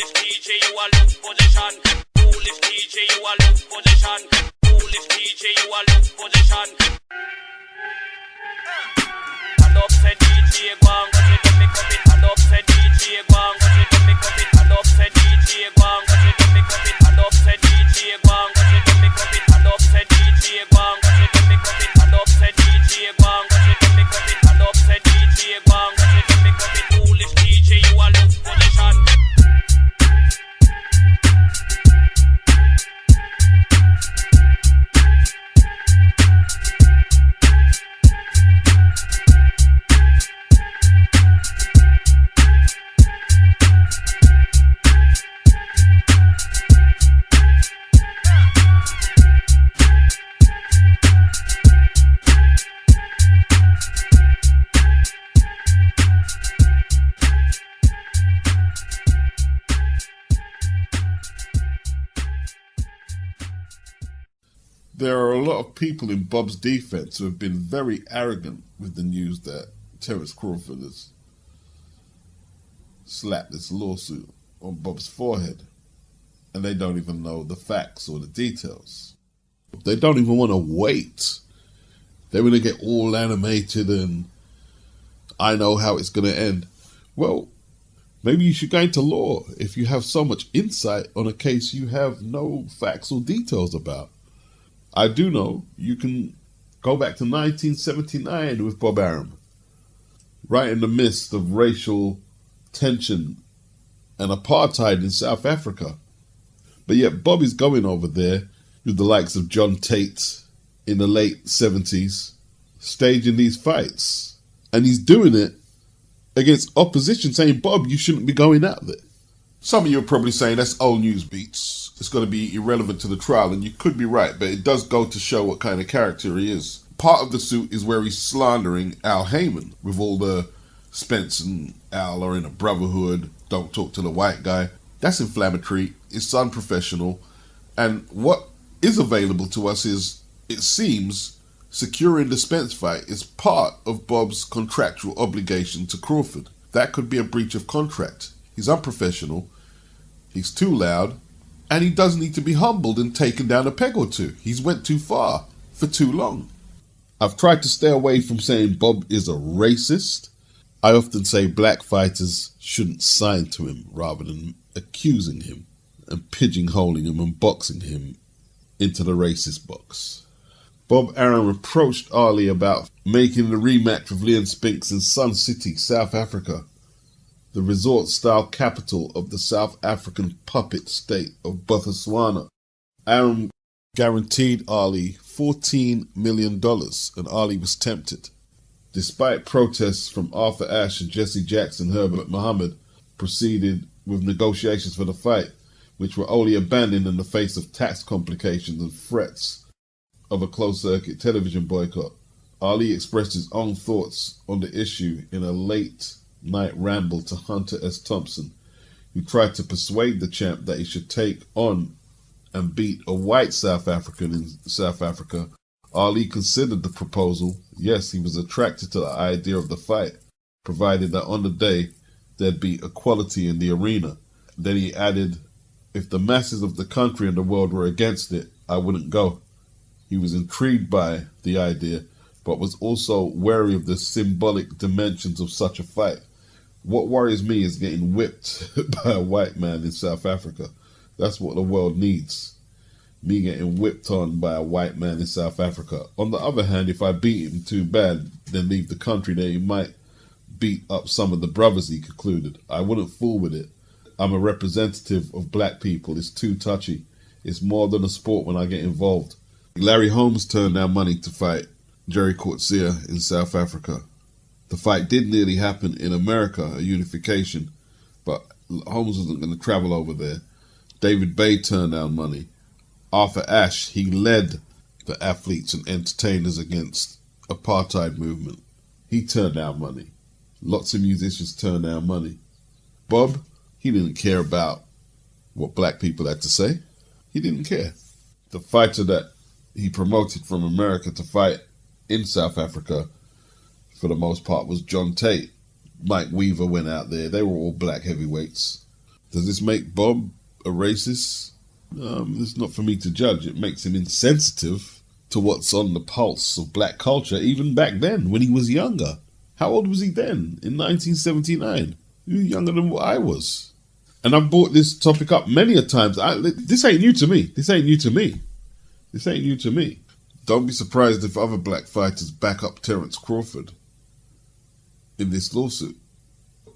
Foolish DJ, you a look position. Foolish DJ, you a look position. Foolish DJ, you a look position. And upset DJ, bang, but you don't make up it. And upset DJ, bang, but you don't make up it. And upset DJ, bang, but you don't make up it. And upset DJ, bang, but you don't make up it. And upset DJ, bang, but you don't make up it. And upset DJ, bang, but you don't make up it. And upset DJ, bang, but you don't make up it. Foolish DJ, you a look position. There are a lot of people in Bob's defense who have been very arrogant with the news that Terence Crawford has slapped this lawsuit on Bob's forehead, and they don't even know the facts or the details. They don't even want to wait. They want to get all animated and I know how it's going to end. Well, maybe you should go into law if you have so much insight on a case you have no facts or details about. I do know you can go back to 1979 with Bob Arum, right in the midst of racial tension and apartheid in South Africa. But yet Bob is going over there with the likes of John Tate in the late 70s, staging these fights. And he's doing it against opposition, saying, Bob, you shouldn't be going out there. Some of you are probably saying that's old news beats. It's going to be irrelevant to the trial, and you could be right, but it does go to show what kind of character he is. Part of the suit is where he's slandering Al Heyman with all the Spence and Al are in a brotherhood, don't talk to the white guy. That's inflammatory, it's unprofessional, and what is available to us is, it seems, securing the Spence fight is part of Bob's contractual obligation to Crawford. That could be a breach of contract. He's unprofessional, he's too loud, and he does need to be humbled and taken down a peg or two. He's went too far for too long. I've tried to stay away from saying Bob is a racist. I often say black fighters shouldn't sign to him rather than accusing him and pigeonholing him and boxing him into the racist box. Bob Arum approached Ali about making the rematch with Leon Spinks in Sun City, South Africa, the resort-style capital of the South African puppet state of Botswana. Arum guaranteed Ali $14 million, and Ali was tempted. Despite protests from Arthur Ashe and Jesse Jackson, Herbert Muhammad proceeded with negotiations for the fight, which were only abandoned in the face of tax complications and threats of a closed-circuit television boycott. Ali expressed his own thoughts on the issue in a late-night ramble to Hunter S. Thompson, who tried to persuade the champ that he should take on and beat a white South African in South Africa. Ali considered the proposal. Yes, he was attracted to the idea of the fight, provided that on the day there'd be equality in the arena. Then he added, if the masses of the country and the world were against it, I wouldn't go. He was intrigued by the idea, but was also wary of the symbolic dimensions of such a fight. What worries me is getting whipped by a white man in South Africa. That's what the world needs. Me getting whipped on by a white man in South Africa. On the other hand, if I beat him too bad, then leave the country, then he might beat up some of the brothers, he concluded. I wouldn't fool with it. I'm a representative of black people. It's too touchy. It's more than a sport when I get involved. Larry Holmes turned down money to fight Jerry Coetzee in South Africa. The fight did nearly happen in America, a unification, but Holmes wasn't going to travel over there. David Bay turned down money. Arthur Ashe, he led the athletes and entertainers against apartheid movement. He turned down money. Lots of musicians turned down money. Bob, he didn't care about what black people had to say. He didn't care. The fighter that he promoted from America to fight in South Africa, for the most part, was John Tate. Mike Weaver went out there. They were all black heavyweights. Does this make Bob a racist? It's not for me to judge. It makes him insensitive to what's on the pulse of black culture, even back then when he was younger. How old was he then in 1979? He was younger than what I was. And I've brought this topic up many a times. This ain't new to me. This ain't new to me. This ain't new to me. Don't be surprised if other black fighters back up Terence Crawford in this lawsuit.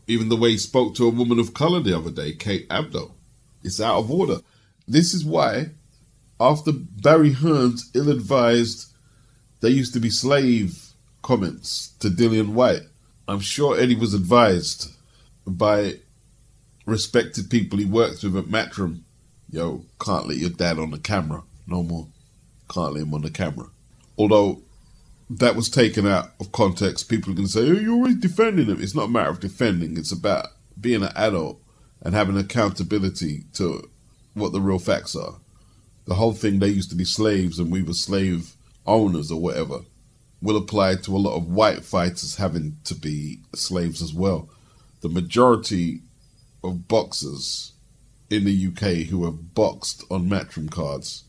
Even the way he spoke to a woman of colour the other day, Kate Abdo. It's out of order. This is why, after Barry Hearn's ill-advised, there used to be slave comments to Dillian White, I'm sure Eddie was advised by respected people he works with at Matrim, yo, can't let your dad on the camera no more. Can't let him on the camera. Although that was taken out of context, people are going to say, oh, you're always defending him. It's not a matter of defending. It's about being an adult and having accountability to what the real facts are. The whole thing, they used to be slaves and we were slave owners or whatever, will apply to a lot of white fighters having to be slaves as well. The majority of boxers in the UK who have boxed on Matrim cards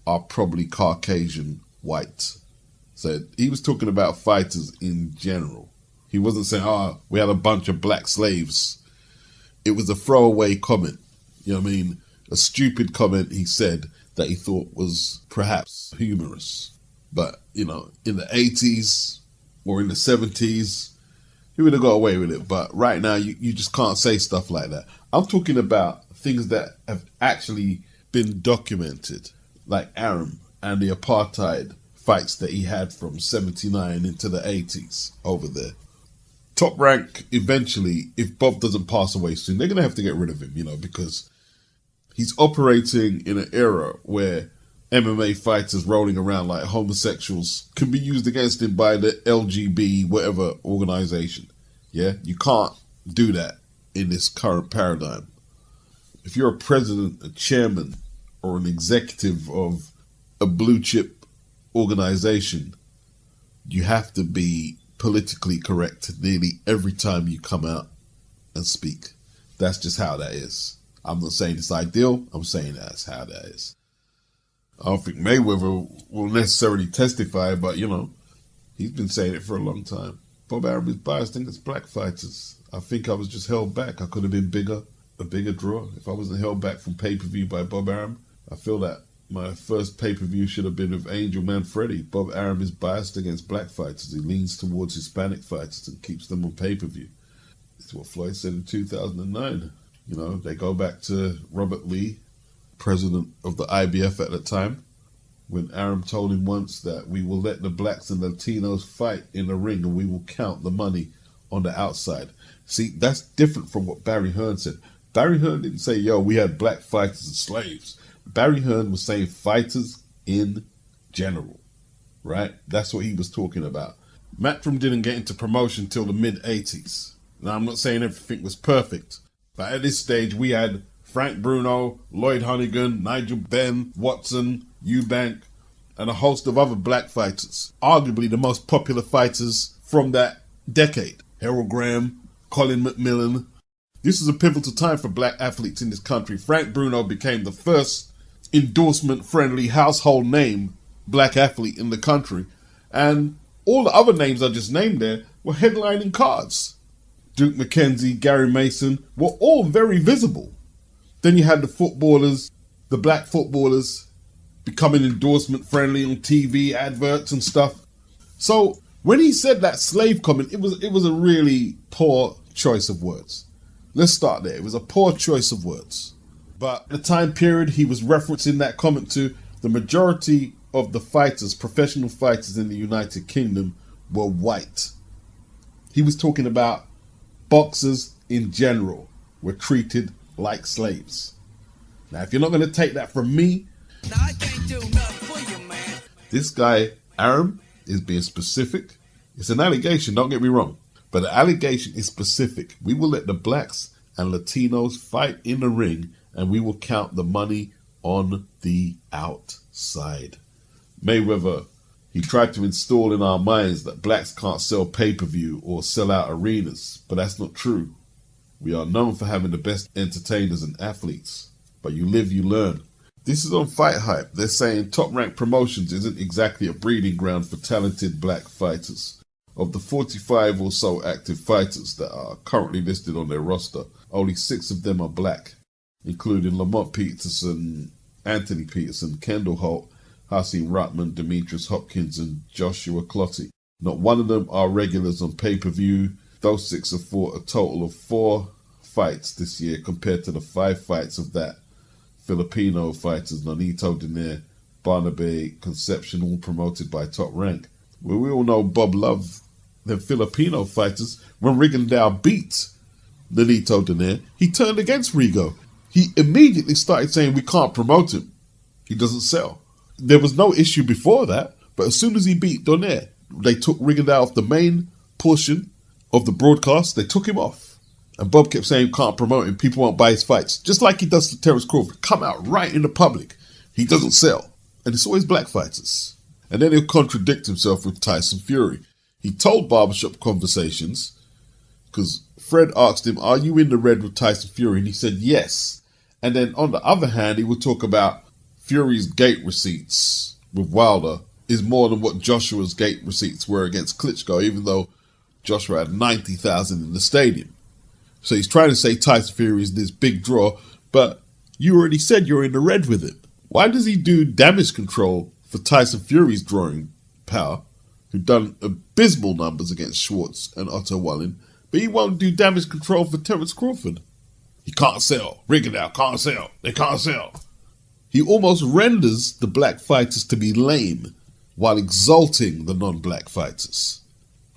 are probably Caucasian white. So he was talking about fighters in general. He wasn't saying, we had a bunch of black slaves. It was a throwaway comment. You know what I mean? A stupid comment he said that he thought was perhaps humorous. But, in the 80s or in the 70s, he would have got away with it. But right now, you just can't say stuff like that. I'm talking about things that have actually been documented, like Arum and the apartheid fights that he had from 79 into the 80s over there. Top Rank, eventually, if Bob doesn't pass away soon, they're going to have to get rid of him, because he's operating in an era where MMA fighters rolling around like homosexuals can be used against him by the LGB whatever organization. Yeah, you can't do that in this current paradigm. If you're a president, a chairman, or an executive of a blue chip organization, you have to be politically correct nearly every time you come out and speak. That's just how that is. I'm not saying it's ideal. I'm saying that's how that is. I don't think Mayweather will necessarily testify, but, he's been saying it for a long time. Bob Arum is biased against black fighters. I think I was just held back. I could have been a bigger draw if I wasn't held back from pay-per-view by Bob Arum. I feel that my first pay-per-view should have been with Angel Manfredi. Bob Arum is biased against black fighters. He leans towards Hispanic fighters and keeps them on pay-per-view. It's what Floyd said in 2009. They go back to Robert Lee, president of the IBF at the time, when Arum told him once that we will let the blacks and Latinos fight in the ring and we will count the money on the outside. See, that's different from what Barry Hearn said. Barry Hearn didn't say, we had black fighters and slaves. Barry Hearn was saying fighters in general, right? That's what he was talking about. Matrim didn't get into promotion till the mid-80s. Now, I'm not saying everything was perfect, but at this stage, we had Frank Bruno, Lloyd Honeyghan, Nigel Benn, Watson, Eubank, and a host of other black fighters. Arguably the most popular fighters from that decade. Harold Graham, Colin McMillan. This was a pivotal time for black athletes in this country. Frank Bruno became the first endorsement-friendly household name black athlete in the country. And all the other names I just named there were headlining cards. Duke McKenzie, Gary Mason were all very visible. Then you had the footballers, the black footballers, becoming endorsement friendly on TV adverts and stuff. So when he said that slave comment, it was a really poor choice of words. Let's start there. It was a poor choice of words. But at the time period he was referencing that comment to, the majority of the fighters, professional fighters in the United Kingdom, were white. He was talking about boxers in general were treated like slaves. Now, if you're not going to take that from me, I can't do nothing for you, man. This guy, Arum, is being specific. It's an allegation, don't get me wrong, but the allegation is specific. We will let the blacks and Latinos fight in the ring and we will count the money on the outside. Mayweather, he tried to install in our minds that blacks can't sell pay-per-view or sell out arenas, but that's not true. We are known for having the best entertainers and athletes, but you live, you learn. This is on Fight Hype. They're saying Top Rank Promotions isn't exactly a breeding ground for talented black fighters. Of the 45 or so active fighters that are currently listed on their roster, only 6 of them are black, including Lamont Peterson, Anthony Peterson, Kendall Holt, Hasim Rahman, Demetrius Hopkins, and Joshua Clottey. Not one of them are regulars on pay-per-view. Those 6 have fought a total of 4 fights this year compared to the 5 fights of that Filipino fighters, Nonito Donaire, Barnaby, Concepcion, all promoted by Top Rank. Well, we all know Bob loved the Filipino fighters. When Rigondeaux beat Nonito Donaire, he turned against Rigo. He immediately started saying, we can't promote him. He doesn't sell. There was no issue before that, but as soon as he beat Donaire, they took Rigondeaux off the main portion of the broadcast. They took him off. And Bob kept saying, can't promote him. People won't buy his fights. Just like he does to Terence Crawford. Come out right in the public. He doesn't sell. And it's always black fighters. And then he'll contradict himself with Tyson Fury. He told Barbershop Conversations, because Fred asked him, are you in the red with Tyson Fury? And he said, yes. And then on the other hand, he would talk about Fury's gate receipts with Wilder is more than what Joshua's gate receipts were against Klitschko, even though Joshua had 90,000 in the stadium. So he's trying to say Tyson Fury is this big draw, but you already said you're in the red with it. Why does he do damage control for Tyson Fury's drawing power, who've done abysmal numbers against Schwartz and Otto Wallin, but he won't do damage control for Terence Crawford? He can't sell. Rigondeaux can't sell. They can't sell. He almost renders the black fighters to be lame while exalting the non-black fighters.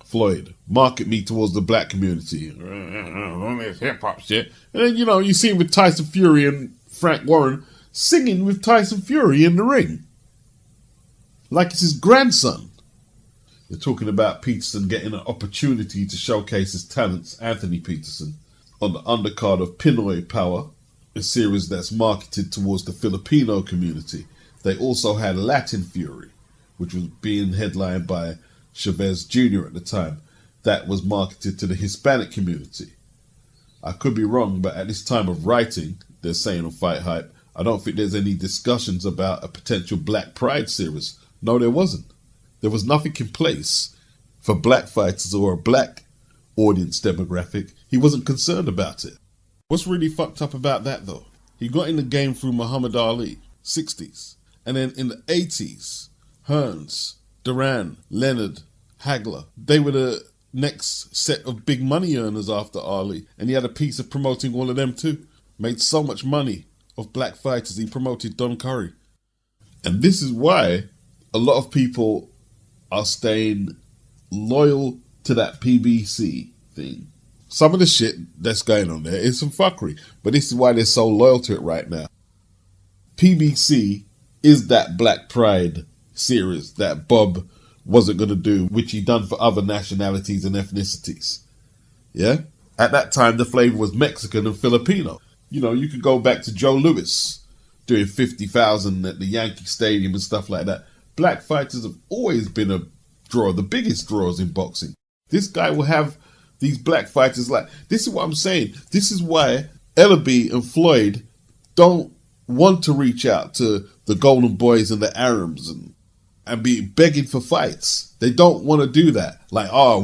Floyd, market me towards the black community. This hip-hop shit. And then, you see him with Tyson Fury and Frank Warren singing with Tyson Fury in the ring. Like it's his grandson. They're talking about Peterson getting an opportunity to showcase his talents, Anthony Peterson, on the undercard of Pinoy Power, a series that's marketed towards the Filipino community. They also had Latin Fury, which was being headlined by Chavez Jr. at the time. That was marketed to the Hispanic community. I could be wrong, but at this time of writing, they're saying on Fight Hype, I don't think there's any discussions about a potential Black Pride series. No, there wasn't. There was nothing in place for black fighters or a black audience demographic. He wasn't concerned about it. What's really fucked up about that, though? He got in the game through Muhammad Ali, 60s. And then in the 80s, Hearns, Duran, Leonard, Hagler, they were the next set of big money earners after Ali. And he had a piece of promoting all of them too. Made so much money of black fighters, he promoted Don Curry. And this is why a lot of people are staying loyal to that PBC thing. Some of the shit that's going on there is some fuckery, but this is why they're so loyal to it right now. PBC is that Black Pride series that Bob wasn't going to do, which he done for other nationalities and ethnicities. Yeah? At that time, the flavor was Mexican and Filipino. You could go back to Joe Louis doing 50,000 at the Yankee Stadium and stuff like that. Black fighters have always been a draw, the biggest draws in boxing. This guy will have these black fighters this is what I'm saying. This is why Ellaby and Floyd don't want to reach out to the Golden Boys and the Arums and be begging for fights. They don't want to do that.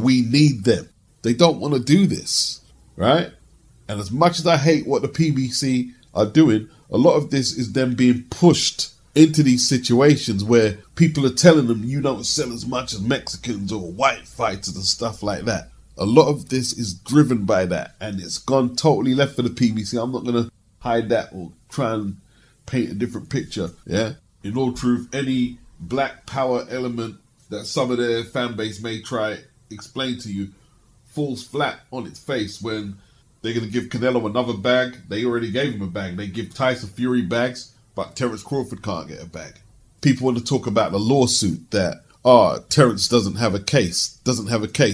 We need them. They don't want to do this, right? And as much as I hate what the PBC are doing, a lot of this is them being pushed into these situations where people are telling them you don't sell as much as Mexicans or white fighters and stuff like that. A lot of this is driven by that, and it's gone totally left for the PBC. I'm not going to hide that or try and paint a different picture, yeah? In all truth, any black power element that some of their fan base may try explain to you falls flat on its face when they're going to give Canelo another bag. They already gave him a bag. They give Tyson Fury bags, but Terence Crawford can't get a bag. People want to talk about the lawsuit that, Terence doesn't have a case.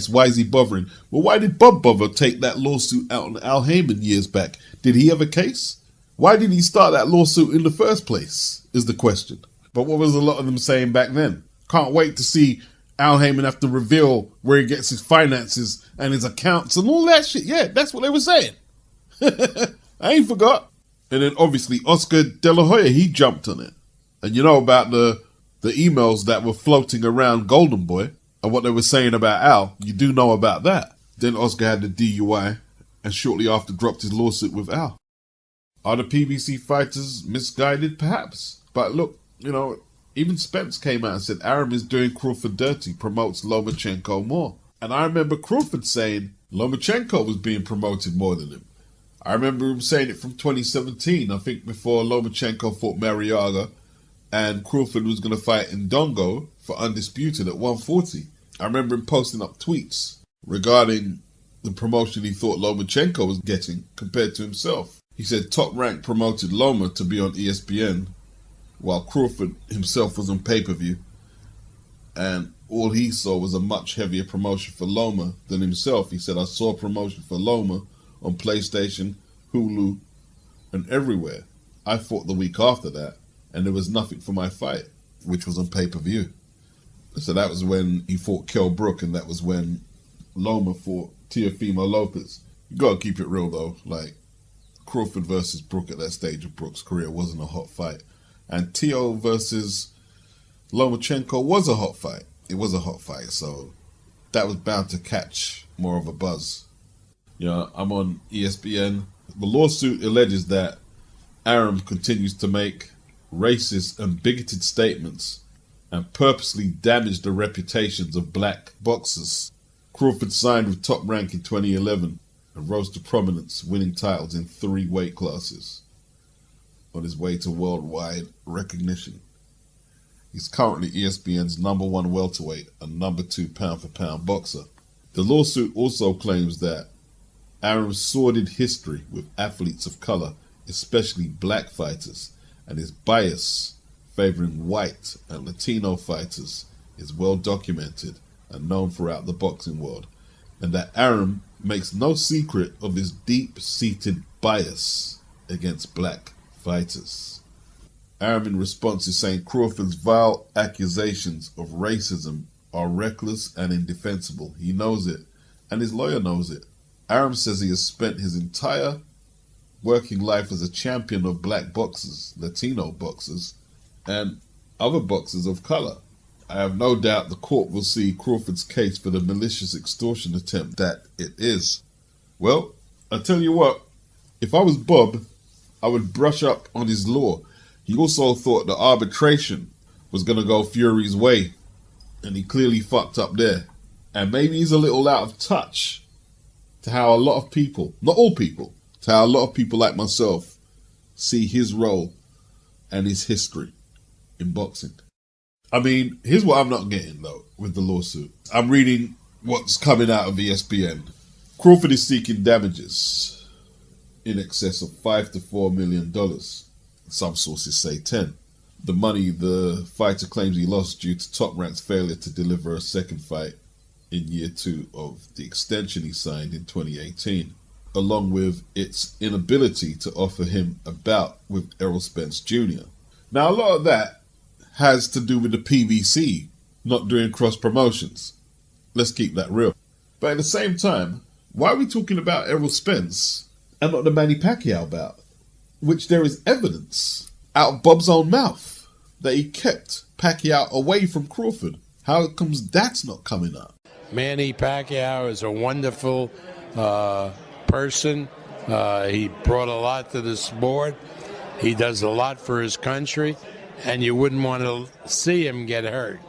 Why is he bothering? Well, why did Bob bother take that lawsuit out on Al Heyman years back? Did he have a case? Why did he start that lawsuit in the first place, is the question. But what was a lot of them saying back then? Can't wait to see Al Heyman have to reveal where he gets his finances and his accounts and all that shit. Yeah, that's what they were saying. I ain't forgot. And then obviously Oscar De La Hoya, he jumped on it. And you know about the emails that were floating around Golden Boy and what they were saying about Al. You do know about that. Then Oscar had the DUI and shortly after dropped his lawsuit with Al. Are the PBC fighters misguided? Perhaps. But look, you know, even Spence came out and said Arum is doing Crawford dirty, promotes Lomachenko more. And I remember Crawford saying Lomachenko was being promoted more than him. I remember him saying it from 2017, I think before Lomachenko fought Mariaga and Crawford was going to fight Ndongo for Undisputed at 140. I remember him posting up tweets regarding the promotion he thought Lomachenko was getting compared to himself. He said Top Rank promoted Loma to be on ESPN while Crawford himself was on pay-per-view, and all he saw was a much heavier promotion for Loma than himself. He said, I saw promotion for Loma on PlayStation, Hulu, and everywhere. I fought the week after that, and there was nothing for my fight, which was on pay-per-view. So that was when he fought Kell Brook, and that was when Loma fought Teofimo Lopez. You gotta keep it real though, like Crawford versus Brook at that stage of Brook's career wasn't a hot fight. And Teo versus Lomachenko was a hot fight. It was a hot fight, so that was bound to catch more of a buzz. You know, I'm on ESPN. The lawsuit alleges that Arum continues to make racist and bigoted statements and purposely damage the reputations of black boxers. Crawford signed with Top Rank in 2011 and rose to prominence, winning titles in 3 weight classes on his way to worldwide recognition. He's currently ESPN's #1 welterweight and #2 pound-for-pound boxer. The lawsuit also claims that Arum's sordid history with athletes of color, especially black fighters, and his bias favoring white and Latino fighters is well documented and known throughout the boxing world, and that Arum makes no secret of his deep-seated bias against black fighters. Arum in response is saying Crawford's vile accusations of racism are reckless and indefensible. He knows it, and his lawyer knows it. Arum says he has spent his entire working life as a champion of black boxers, Latino boxers, and other boxers of color. I have no doubt the court will see Crawford's case for the malicious extortion attempt that it is. Well, I tell you what, if I was Bob, I would brush up on his law. He also thought the arbitration was going to go Fury's way, and he clearly fucked up there. And maybe he's a little out of touch to how a lot of people, not all people, to how a lot of people like myself see his role and his history in boxing. I mean, here's what I'm not getting, though, with the lawsuit. I'm reading what's coming out of ESPN. Crawford is seeking damages in excess of $5 to $4 million. Some sources say 10. The money the fighter claims he lost due to Top Rank's failure to deliver a second fight in year 2 of the extension he signed in 2018, along with its inability to offer him a bout with Errol Spence Jr. Now, a lot of that has to do with the PBC not doing cross promotions. Let's keep that real. But at the same time, why are we talking about Errol Spence and not the Manny Pacquiao bout, which there is evidence out of Bob's own mouth that he kept Pacquiao away from Crawford? How comes that's not coming up? Manny Pacquiao is a wonderful person. He brought a lot to the sport. He does a lot for his country, and you wouldn't want to see him get hurt.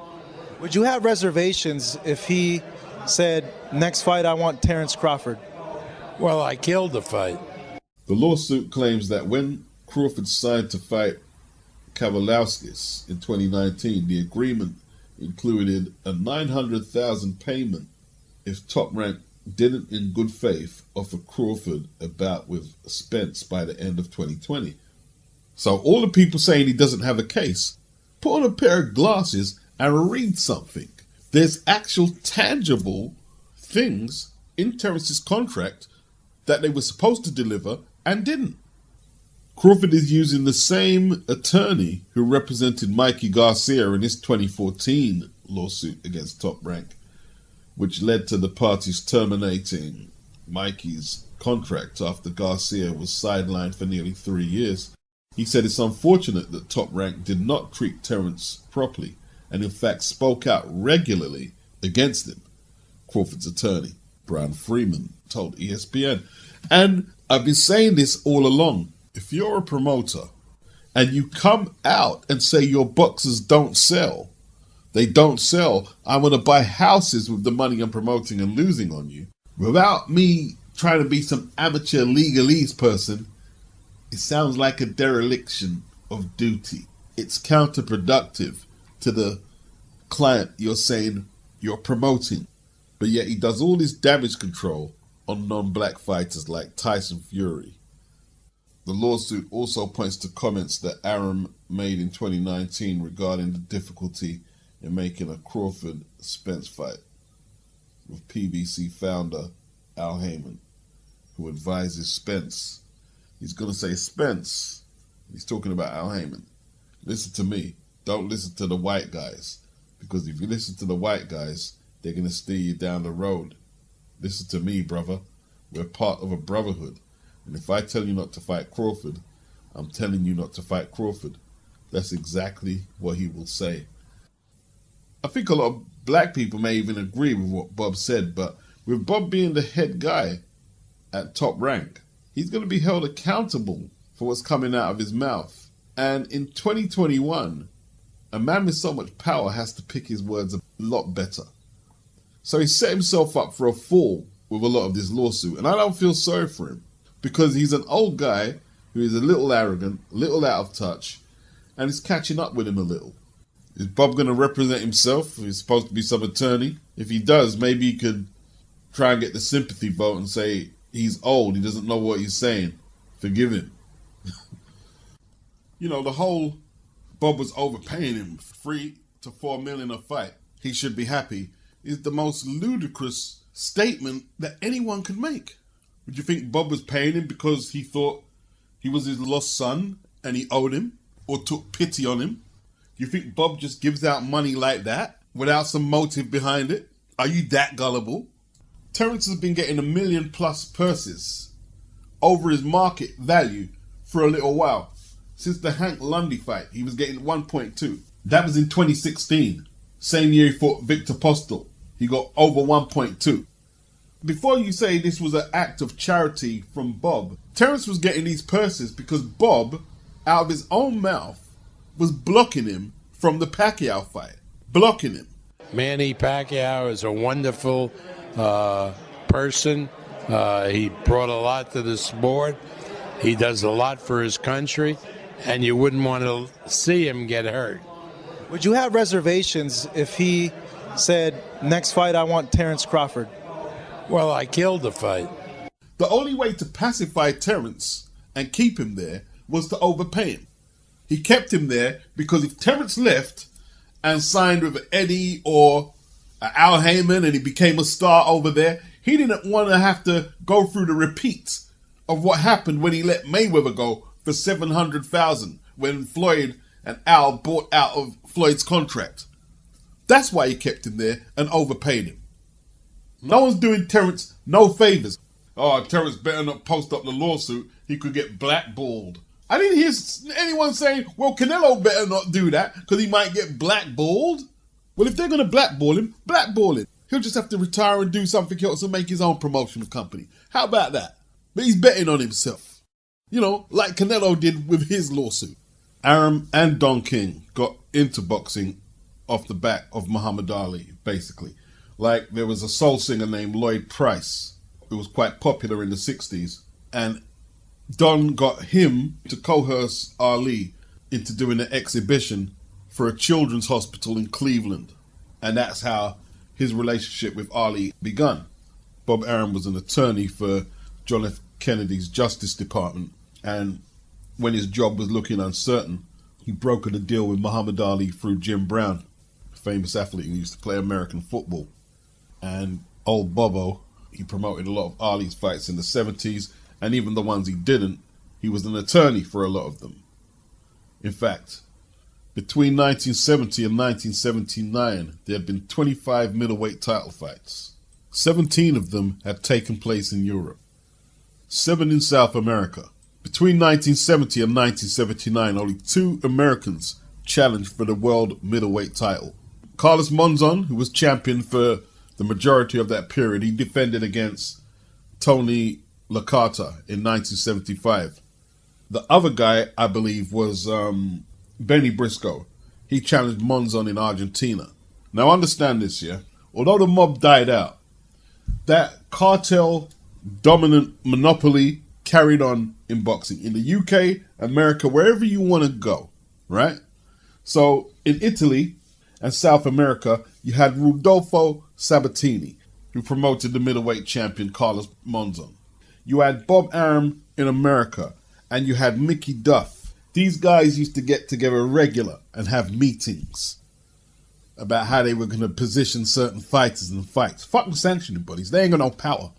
Would you have reservations if he said, next fight I want Terrence Crawford? Well, I killed the fight. The lawsuit claims that when Crawford signed to fight Kavaliauskas in 2019, the agreement included a $900,000 payment if Top Rank didn't in good faith offer Crawford a bout with Spence by the end of 2020. So all the people saying he doesn't have a case, put on a pair of glasses and read something. There's actual tangible things in Terrence's contract that they were supposed to deliver and didn't. Crawford is using the same attorney who represented Mikey Garcia in his 2014 lawsuit against Top Rank, which led to the parties terminating Mikey's contract after Garcia was sidelined for nearly 3 years. He said it's unfortunate that Top Rank did not treat Terence properly and in fact spoke out regularly against him, Crawford's attorney, Brian Freeman, told ESPN. And I've been saying this all along. If you're a promoter and you come out and say your boxers don't sell, they don't sell, I'm going to buy houses with the money I'm promoting and losing on you, without me trying to be some amateur legalese person, it sounds like a dereliction of duty. It's counterproductive to the client you're saying you're promoting. But yet he does all this damage control on non-black fighters like Tyson Fury. The lawsuit also points to comments that Arum made in 2019 regarding the difficulty in making a Crawford-Spence fight with PBC founder Al Heyman, who advises Spence. He's going to say Spence. He's talking about Al Heyman. Listen to me. Don't listen to the white guys. Because if you listen to the white guys, they're going to steer you down the road. Listen to me, brother. We're part of a brotherhood. And if I tell you not to fight Crawford, I'm telling you not to fight Crawford. That's exactly what he will say. I think a lot of black people may even agree with what Bob said, but with Bob being the head guy at Top Rank, he's going to be held accountable for what's coming out of his mouth. And in 2021, a man with so much power has to pick his words a lot better. So he set himself up for a fall with a lot of this lawsuit. And I don't feel sorry for him because he's an old guy who is a little arrogant, a little out of touch, and it's catching up with him a little. Is Bob going to represent himself? He's supposed to be some attorney. If he does, maybe he could try and get the sympathy vote and say he's old, he doesn't know what he's saying. Forgive him. You know, the whole Bob was overpaying him $3 to $4 million a fight. He should be happy is the most ludicrous statement that anyone could make. Would you think Bob was paying him because he thought he was his lost son and he owed him or took pity on him? Do you think Bob just gives out money like that without some motive behind it? Are you that gullible? Terence has been getting $1 million+ purses over his market value for a little while. Since the Hank Lundy fight, he was getting 1.2. That was in 2016. Same year he fought Victor Postel. He got over 1.2. Before you say this was an act of charity from Bob, Terence was getting these purses because Bob, out of his own mouth, was blocking him from the Pacquiao fight. Blocking him. Manny Pacquiao is a wonderful person. He brought a lot to the sport. He does a lot for his country, and you wouldn't want to see him get hurt. Would you have reservations if he said, next fight I want Terence Crawford? Well, I killed the fight. The only way to pacify Terence and keep him there was to overpay him. He kept him there because if Terence left and signed with Eddie or Al Heyman and he became a star over there, he didn't want to have to go through the repeats of what happened when he let Mayweather go for $700,000 when Floyd and Al bought out of Floyd's contract. That's why he kept him there and overpaid him. No one's doing Terence no favors. Oh, Terence better not post up the lawsuit. He could get blackballed. I didn't hear anyone saying, well, Canelo better not do that because he might get blackballed. Well, if they're going to blackball him, blackball him. He'll just have to retire and do something else and make his own promotional company. How about that? But he's betting on himself. You know, like Canelo did with his lawsuit. Arum and Don King got into boxing off the back of Muhammad Ali, basically. Like there was a soul singer named Lloyd Price who was quite popular in the 60s. And Don got him to coerce Ali into doing an exhibition for a children's hospital in Cleveland. And that's how his relationship with Ali begun. Bob Arum was an attorney for John F. Kennedy's Justice Department. And when his job was looking uncertain, he brokered a deal with Muhammad Ali through Jim Brown, a famous athlete who used to play American football. And old Bobo, he promoted a lot of Ali's fights in the 70s, and even the ones he didn't, he was an attorney for a lot of them. In fact, between 1970 and 1979, there had been 25 middleweight title fights. 17 of them had taken place in Europe. 7 in South America. Between 1970 and 1979, only 2 Americans challenged for the world middleweight title. Carlos Monzon, who was champion for the majority of that period, he defended against Tony Licata in 1975. The other guy, I believe, was Benny Briscoe. He challenged Monzon in Argentina. Now understand this, yeah? Although the mob died out, that cartel dominant monopoly carried on in boxing in the UK, America, wherever you want to go, right? So in Italy and South America, you had Rodolfo Sabatini, who promoted the middleweight champion Carlos Monzon. You had Bob Arum in America, and you had Mickey Duff. These guys used to get together regular and have meetings about how they were going to position certain fighters in fights. Fucking sanctioning buddies. They ain't got no power.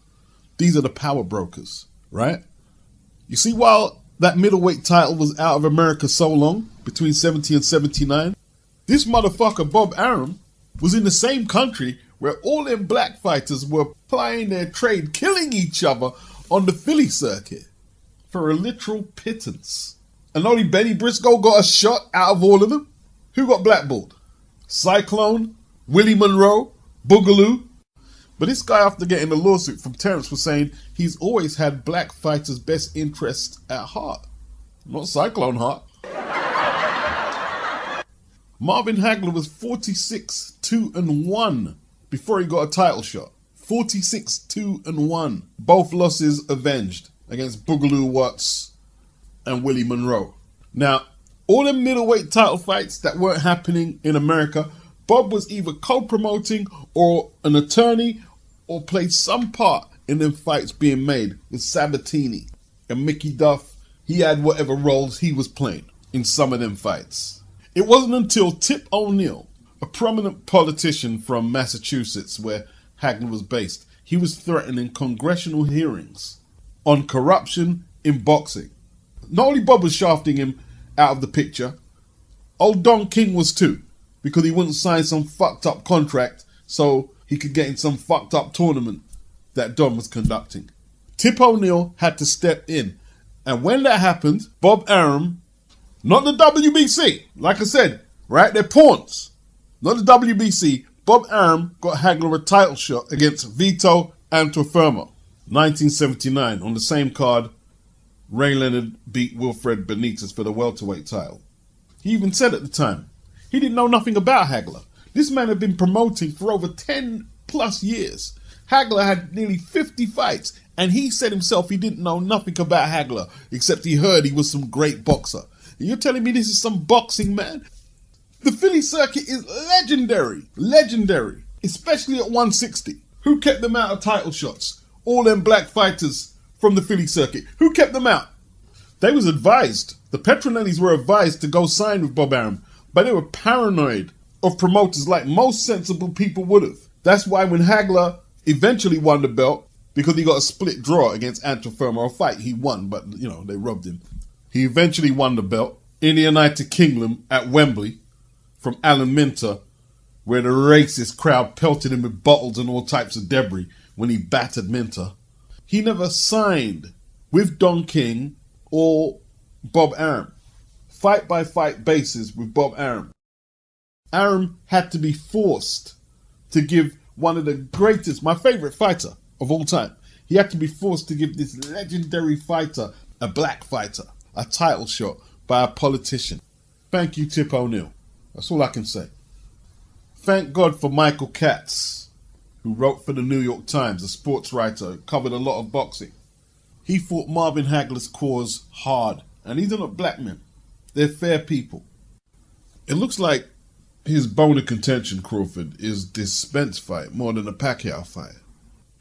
These are the power brokers, right? You see, while that middleweight title was out of America so long, between 70 and 79, this motherfucker, Bob Arum, was in the same country where all them black fighters were plying their trade, killing each other on the Philly circuit for a literal pittance. And only Benny Briscoe got a shot out of all of them. Who got blackballed? Cyclone, Willie Monroe, Boogaloo. But this guy, after getting a lawsuit from Terrence, was saying he's always had black fighters' best interests at heart. Not Cyclone heart. Marvin Hagler was 46-2-1 before he got a title shot. 46-2-1. Both losses avenged against Boogaloo Watts and Willie Monroe. Now, all the middleweight title fights that weren't happening in America, Bob was either co-promoting or an attorney or played some part in them fights being made with Sabatini and Mickey Duff. He had whatever roles he was playing in some of them fights. It wasn't until Tip O'Neill, a prominent politician from Massachusetts where Hagler was based, he was threatening congressional hearings on corruption in boxing. Not only Bob was shafting him out of the picture, old Don King was too, because he wouldn't sign some fucked up contract so he could get in some fucked up tournament that Don was conducting. Tip O'Neill had to step in, and when that happened, Bob Arum, not the WBC, like I said, right, they're pawns, not the WBC, Bob Arum got Hagler a title shot against Vito Antuofermo. 1979, on the same card, Ray Leonard beat Wilfred Benitez for the welterweight title. He even said at the time, he didn't know nothing about Hagler. This man had been promoting for over 10 plus years. Hagler had nearly 50 fights, and he said himself he didn't know nothing about Hagler, except he heard he was some great boxer. And you're telling me this is some boxing man? The Philly circuit is legendary, especially at 160. Who kept them out of title shots? All them black fighters from the Philly circuit. Who kept them out? They was advised. The Petronellis were advised to go sign with Bob Arum, but they were paranoid of promoters like most sensible people would have. That's why when Hagler eventually won the belt, because he got a split draw against Antuofermo, a fight he won, but they robbed him. He eventually won the belt in the United Kingdom at Wembley from Alan Minter, where the racist crowd pelted him with bottles and all types of debris when he battered Minter. He never signed with Don King or Bob Arum. Fight by fight basis with Bob Arum. Arum had to be forced to give one of the greatest, my favorite fighter of all time. He had to be forced to give this legendary fighter, a black fighter, a title shot by a politician. Thank you, Tip O'Neill. That's all I can say. Thank God for Michael Katz, who wrote for the New York Times, a sports writer, covered a lot of boxing. He fought Marvin Hagler's cause hard, and these are not black men. They're fair people. It looks like his bone of contention, Crawford, is this Spence fight more than a Pacquiao fight.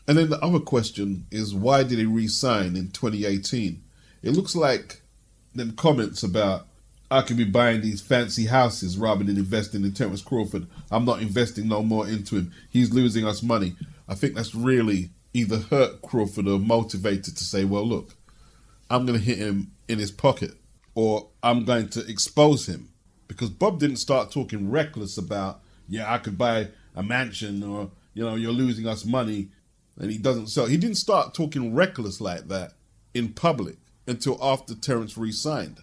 And then the other question is, why did he re-sign in 2018? It looks like them comments about, I could be buying these fancy houses rather than investing in Terence Crawford. I'm not investing no more into him. He's losing us money. I think that's really either hurt Crawford or motivated to say, well, look, I'm going to hit him in his pocket, or I'm going to expose him. Because Bob didn't start talking reckless about, I could buy a mansion, or, you're losing us money, and he doesn't sell. He didn't start talking reckless like that in public until after Terence re-signed.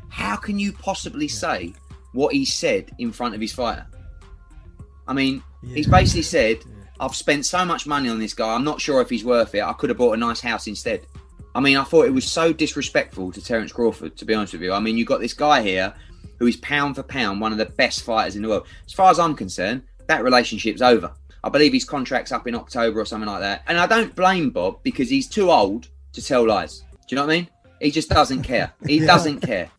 How can you possibly say what he said in front of his fighter? I mean, he's basically said, I've spent so much money on this guy, I'm not sure if he's worth it. I could have bought a nice house instead. I mean, I thought it was so disrespectful to Terence Crawford, to be honest with you. I mean, you've got this guy here who is pound for pound one of the best fighters in the world. As far as I'm concerned, that relationship's over. I believe his contract's up in October or something like that. And I don't blame Bob because he's too old to tell lies. Do you know what I mean? He just doesn't care. He doesn't care.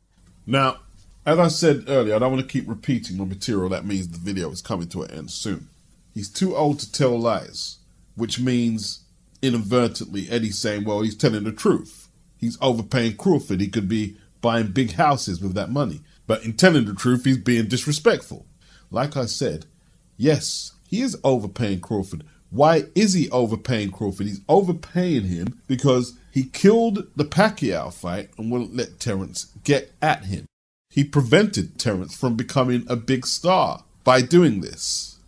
Now, as I said earlier, I don't want to keep repeating the material. That means the video is coming to an end soon. He's too old to tell lies, which means inadvertently Eddie's saying, well, he's telling the truth. He's overpaying Crawford. He could be buying big houses with that money. But in telling the truth, he's being disrespectful. Like I said, yes, he is overpaying Crawford. Why is he overpaying Crawford? He's overpaying him because he killed the Pacquiao fight and wouldn't let Terence get at him. He prevented Terence from becoming a big star by doing this.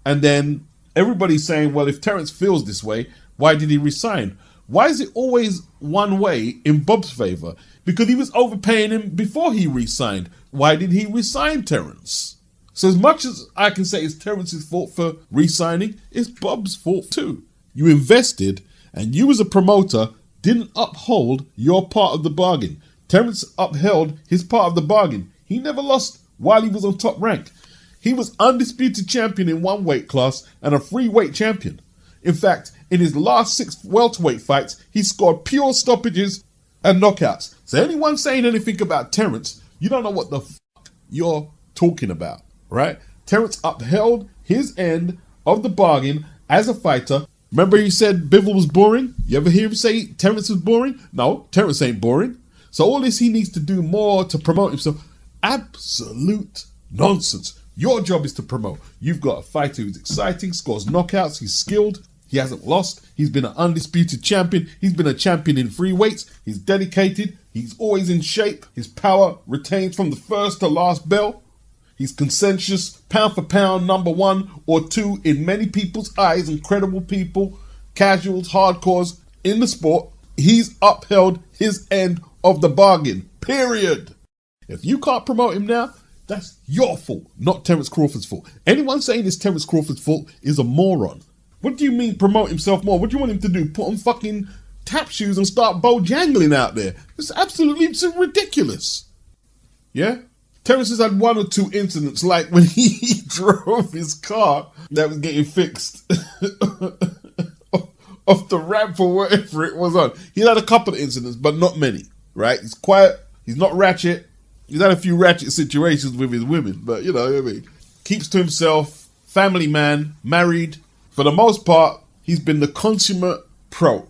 And then everybody's saying, well, if Terence feels this way, why did he resign? Why is it always one way in Bob's favor? Because he was overpaying him before he re-signed. Why did he re-sign Terence? So as much as I can say it's Terence's fault for re-signing, it's Bob's fault too. You invested and you as a promoter didn't uphold your part of the bargain. Terence upheld his part of the bargain. He never lost while he was on top rank. He was undisputed champion in one weight class and a free weight champion. In fact, in his last 6 welterweight fights, he scored pure stoppages and knockouts. So anyone saying anything about Terence, you don't know what the fuck you're talking about, right? Terence upheld his end of the bargain as a fighter. Remember he said Bivol was boring? You ever hear him say Terence was boring? No, Terence ain't boring. So all this he needs to do more to promote himself. Absolute nonsense. Your job is to promote. You've got a fighter who's exciting, scores knockouts, he's skilled, he hasn't lost, he's been an undisputed champion, he's been a champion in free weights, he's dedicated, he's always in shape, his power retains from the first to last bell, he's consensus, pound for pound, number 1 or 2 in many people's eyes, incredible people, casuals, hardcores in the sport. He's upheld his end of the bargain, period. If you can't promote him now, that's your fault, not Terence Crawford's fault. Anyone saying it's Terence Crawford's fault is a moron. What do you mean promote himself more? What do you want him to do? Put on fucking tap shoes and start bojangling out there? It's absolutely ridiculous. Yeah? Terence has had 1 or 2 incidents, like when he drove his car that was getting fixed off the ramp or whatever it was on. He had a couple of incidents, but not many, right? He's quiet. He's not ratchet. He's had a few ratchet situations with his women, but you know what I mean. Keeps to himself, family man, married. For the most part, he's been the consummate pro.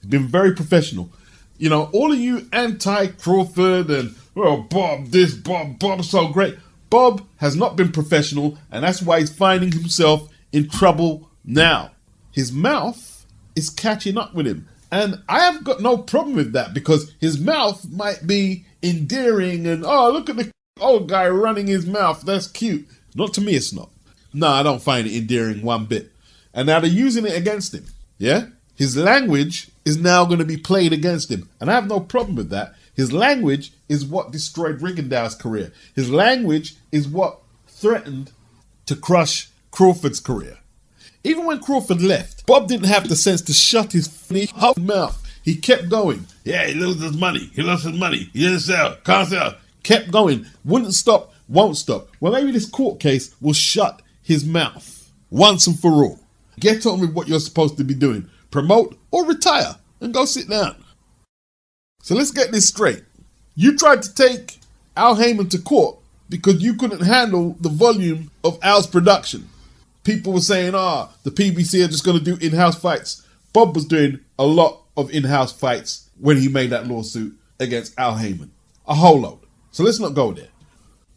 He's been very professional. You know, all of you anti-Crawford and, well, Bob this, Bob's so great. Bob has not been professional, and that's why he's finding himself in trouble now. His mouth is catching up with him. And I have got no problem with that because his mouth might be endearing and, oh, look at the old guy running his mouth. That's cute. Not to me, it's not. No, I don't find it endearing one bit. And now they're using it against him. Yeah? His language is now going to be played against him. And I have no problem with that. His language is what destroyed Rigondeaux's career. His language is what threatened to crush Crawford's career. Even when Crawford left, Bob didn't have the sense to shut his mouth. He kept going. Yeah, he loses money. He lost his money. He didn't sell. Can't sell. Kept going. Wouldn't stop. Won't stop. Well, maybe this court case will shut his mouth once and for all. Get on with what you're supposed to be doing. Promote or retire and go sit down. So let's get this straight. You tried to take Al Heyman to court because you couldn't handle the volume of Al's production. People were saying, the PBC are just going to do in-house fights. Bob was doing a lot of in-house fights when he made that lawsuit against Al Heyman. A whole load. So let's not go there.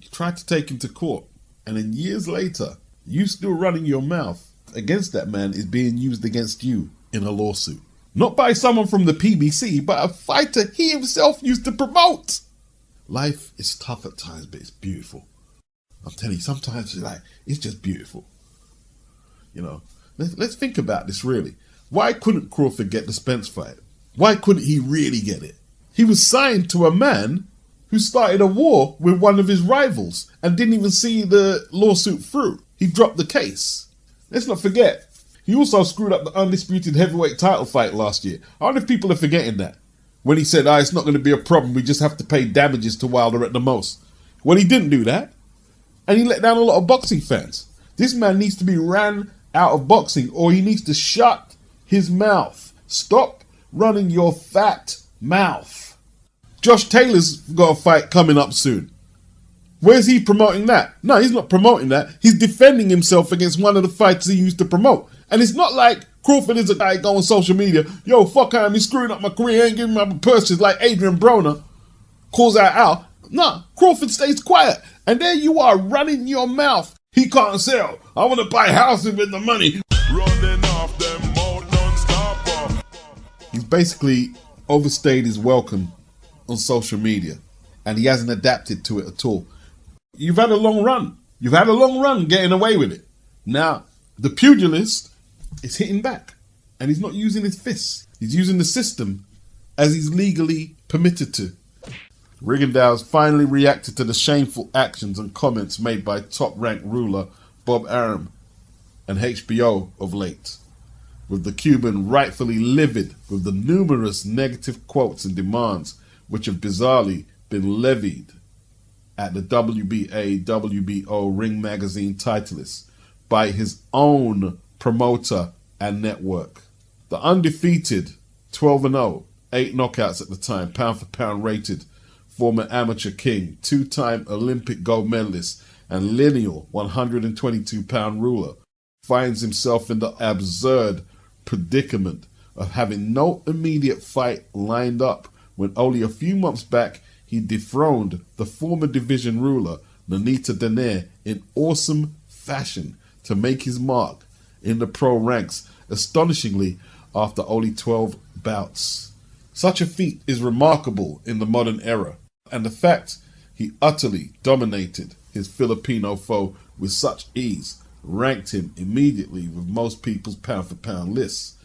You tried to take him to court, and then years later, you still running your mouth against that man is being used against you in a lawsuit. Not by someone from the PBC, but a fighter he himself used to promote. Life is tough at times, but it's beautiful. I'm telling you, sometimes it's just beautiful. You know, let's think about this really. Why couldn't Crawford get the Spence fight? Why couldn't he really get it? He was signed to a man who started a war with one of his rivals and didn't even see the lawsuit through. He dropped the case. Let's not forget, he also screwed up the undisputed heavyweight title fight last year. I wonder if people are forgetting that. When he said, it's not going to be a problem, we just have to pay damages to Wilder at the most. Well, he didn't do that. And he let down a lot of boxing fans. This man needs to be ran out of boxing, or he needs to shut his mouth. Stop running your fat mouth. Josh Taylor's got a fight coming up soon. Where's he promoting that? No, he's not promoting that. He's defending himself against one of the fights he used to promote. And it's not like Crawford is a guy going on social media, yo, fuck him, he's screwing up my career, ain't giving me my purchase like Adrian Broner calls out Al. No, Crawford stays quiet. And there you are running your mouth. He can't sell. I want to buy houses with the money. Running off them mouth non-stop. He's basically overstayed his welcome on social media. And he hasn't adapted to it at all. You've had a long run. You've had a long run getting away with it. Now, the pugilist is hitting back. And he's not using his fists. He's using the system as he's legally permitted to. Rigondeaux's finally reacted to the shameful actions and comments made by top-ranked ruler Bob Arum and HBO of late, with the Cuban rightfully livid with the numerous negative quotes and demands which have bizarrely been levied at the WBA, WBO Ring Magazine titleist by his own promoter and network. The undefeated 12-0, 8 knockouts at the time, pound-for-pound rated, former amateur king, 2-time Olympic gold medalist, and lineal 122-pound ruler, finds himself in the absurd predicament of having no immediate fight lined up when only a few months back he dethroned the former division ruler, Nonito Donaire, in awesome fashion to make his mark in the pro ranks, astonishingly after only 12 bouts. Such a feat is remarkable in the modern era, and the fact he utterly dominated his Filipino foe with such ease ranked him immediately with most people's pound-for-pound lists.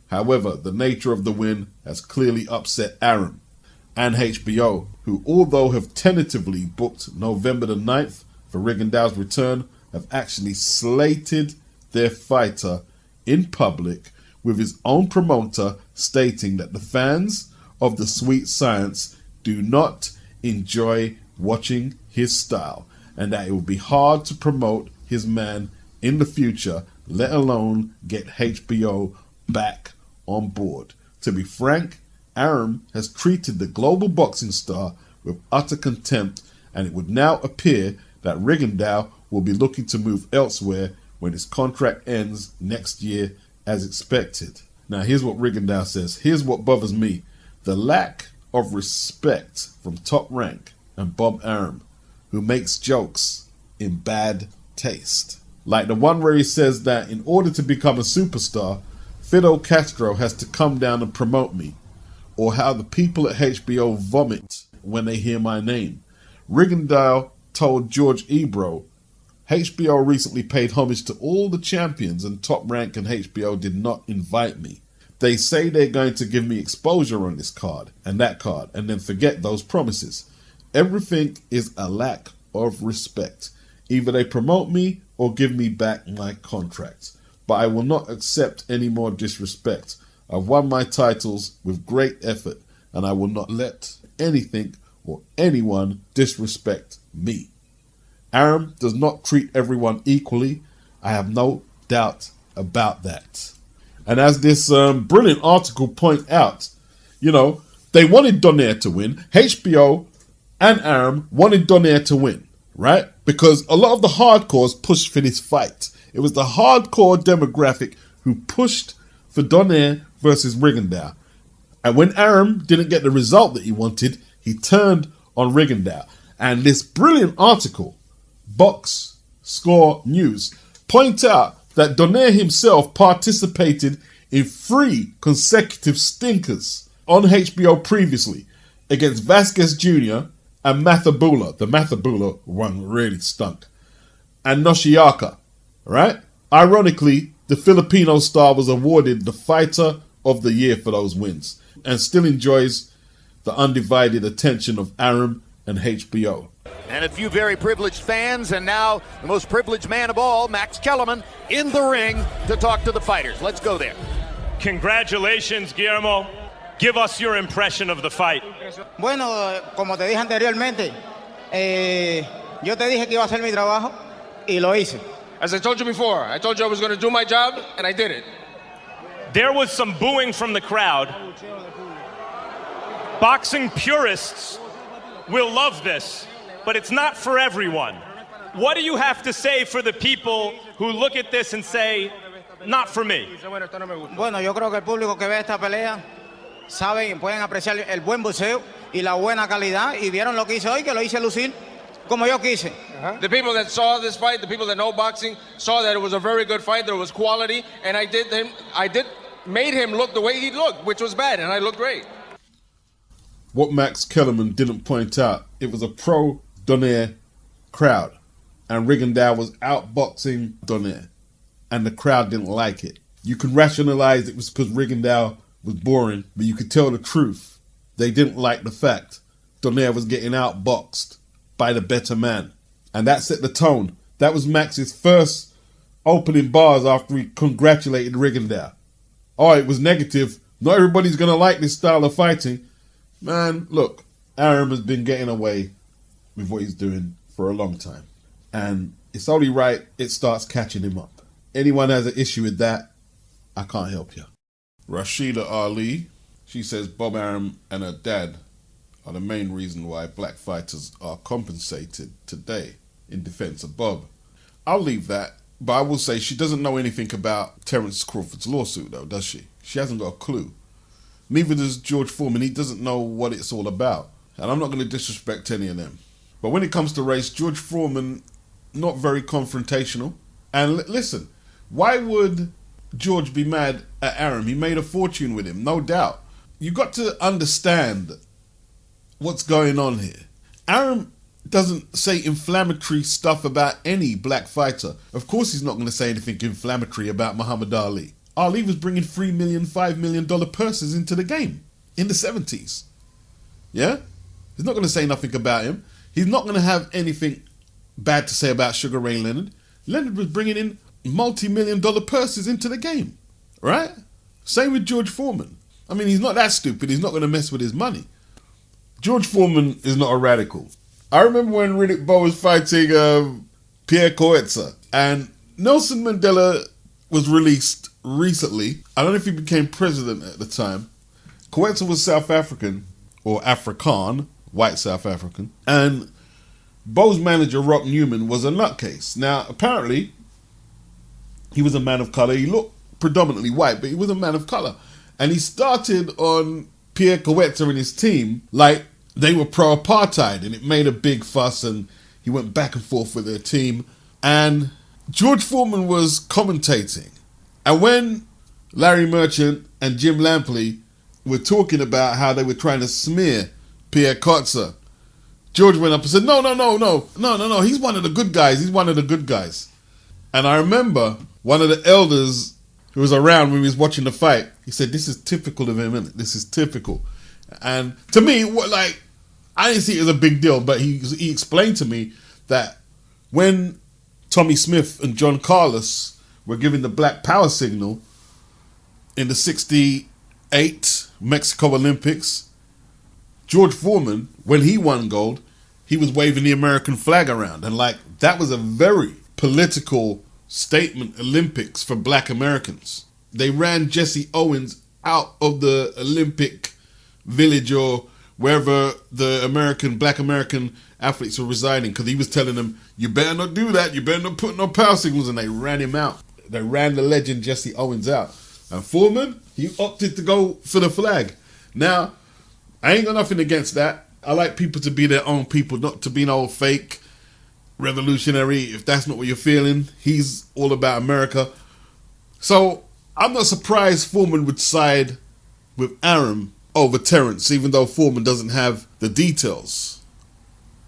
However, the nature of the win has clearly upset Arum and HBO, who, although have tentatively booked November the 9th for Rigondeaux's return, have actually slated their fighter in public, with his own promoter stating that the fans of the sweet science do not enjoy watching his style, and that it will be hard to promote his man in the future, let alone get HBO back on board. To be frank, Arum has treated the global boxing star with utter contempt, and it would now appear that Rigondeaux will be looking to move elsewhere when his contract ends next year as expected. Now here's what Rigondeaux says. Here's what bothers me. The lack of respect from Top Rank and Bob Arum, who makes jokes in bad taste. Like the one where he says that in order to become a superstar, Fidel Castro has to come down and promote me, or how the people at HBO vomit when they hear my name. Rigondeaux told George Ebro, HBO recently paid homage to all the champions and Top Rank and HBO did not invite me. They say they're going to give me exposure on this card and that card and then forget those promises. Everything is a lack of respect. Either they promote me or give me back my contracts. But I will not accept any more disrespect. I've won my titles with great effort and I will not let anything or anyone disrespect me. Arum does not treat everyone equally. I have no doubt about that. And as this brilliant article point out, they wanted Donaire to win. HBO and Arum wanted Donaire to win, right? Because a lot of the hardcores pushed for this fight. It was the hardcore demographic who pushed for Donaire versus Rigondeaux. And when Arum didn't get the result that he wanted, he turned on Rigondeaux. And this brilliant article, Box Score News, points out that Donaire himself participated in 3 consecutive stinkers on HBO previously against Vasquez Jr. and Mathabula. The Mathabula one really stunk. And Noshiaka, right? Ironically, the Filipino star was awarded the Fighter of the Year for those wins. and still enjoys the undivided attention of Arum and HBO. And a few very privileged fans, and now the most privileged man of all, Max Kellerman, in the ring to talk to the fighters. Let's go there. Congratulations, Guillermo. Give us your impression of the fight. Bueno, como te dije anteriormente, yo te dije que iba a hacer mi trabajo y lo hice. As I told you before, I told you I was going to do my job, and I did it. There was some booing from the crowd. Boxing purists will love this, but it's not for everyone. What do you have to say for the people who look at this and say, not for me? Bueno, yo creo que el público que ve esta pelea saben y pueden apreciar el buen boxeo y la buena calidad, y vieron lo que hice hoy, que lo hice lucir como yo quise. The people that saw this fight, the people that know boxing, saw that it was a very good fight, there was quality, and I made him look the way he looked, which was bad, and I looked great. What Max Kellerman didn't point out, it was a pro-Donaire crowd, and Rigondeaux was outboxing Donaire, and the crowd didn't like it. You can rationalize it was because Rigondeaux was boring, but you could tell the truth. They didn't like the fact Donaire was getting outboxed by the better man. And that set the tone. That was Max's first opening bars after he congratulated Rigondeaux. Oh, it was negative. Not everybody's going to like this style of fighting. Man, look, Arum has been getting away with what he's doing for a long time. And it's only right it starts catching him up. Anyone has an issue with that, I can't help you. Rashida Ali, she says Bob Arum and her dad are the main reason why black fighters are compensated today in defense of Bob. I'll leave that, but I will say she doesn't know anything about Terence Crawford's lawsuit though, does she? She hasn't got a clue. Neither does George Foreman. He doesn't know what it's all about. And I'm not going to disrespect any of them. But when it comes to race, George Foreman, not very confrontational. And listen, why would George be mad at Arum? He made a fortune with him, no doubt. You got to understand what's going on here. Arum doesn't say inflammatory stuff about any black fighter. Of course he's not going to say anything inflammatory about Muhammad Ali. Ali was bringing $3 million, $5 million purses into the game in the 70s. Yeah? He's not going to say nothing about him. He's not going to have anything bad to say about Sugar Ray Leonard. Leonard was bringing in multi-million-dollar purses into the game. Right? Same with George Foreman. I mean, he's not that stupid. He's not going to mess with his money. George Foreman is not a radical. I remember when Riddick Bowe was fighting Pierre Coetzer, and Nelson Mandela was released recently. I don't know if he became president at the time. Coetzer was South African, or Afrikaan, white South African, and Bowe's manager, Rock Newman, was a nutcase. Now, apparently, he was a man of colour. He looked predominantly white, but he was a man of colour. And he started on Pierre Coetzer and his team like they were pro-apartheid, and it made a big fuss, and he went back and forth with their team. And George Foreman was commentating. And when Larry Merchant and Jim Lampley were talking about how they were trying to smear Pierre Coetzer, George went up and said, no, he's one of the good guys. And I remember one of the elders who was around when he was watching the fight, he said, this is typical of him, isn't it? This is typical. And to me, I didn't see it as a big deal, but he explained to me that when Tommy Smith and John Carlos were giving the Black Power signal in the 68 Mexico Olympics, George Foreman, when he won gold, he was waving the American flag around. And that was a very political statement Olympics for black Americans. They ran Jesse Owens out of the Olympic village or wherever the black American athletes were residing, because he was telling them, you better not do that, you better not put no power signals, and they ran him out. They ran the legend Jesse Owens out. And Foreman, he opted to go for the flag. Now, I ain't got nothing against that. I like people to be their own people, not to be no fake revolutionary. If that's not what you're feeling, he's all about America. So I'm not surprised Foreman would side with Arum over Terence, even though Foreman doesn't have the details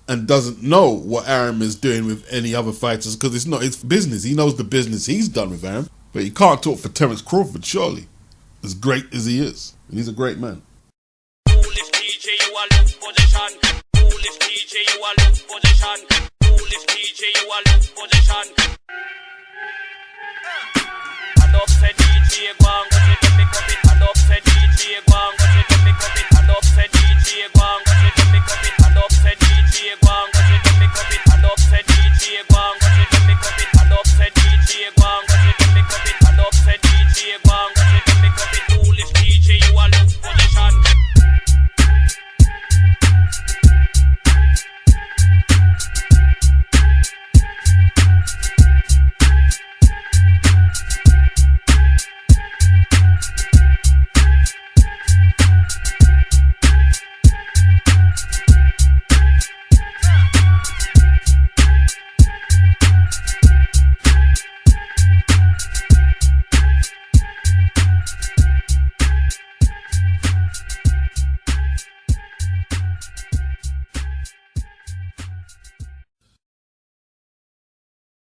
and doesn't know what Arum is doing with any other fighters, because it's not his business. He knows the business he's done with Arum, but he can't talk for Terence Crawford, surely, as great as he is. And he's a great man. Foolish DJ, you a look position. Foolish DJ, you a look position. Foolish DJ, you a look position. I love say DJ, go and go to the pick up it. I love say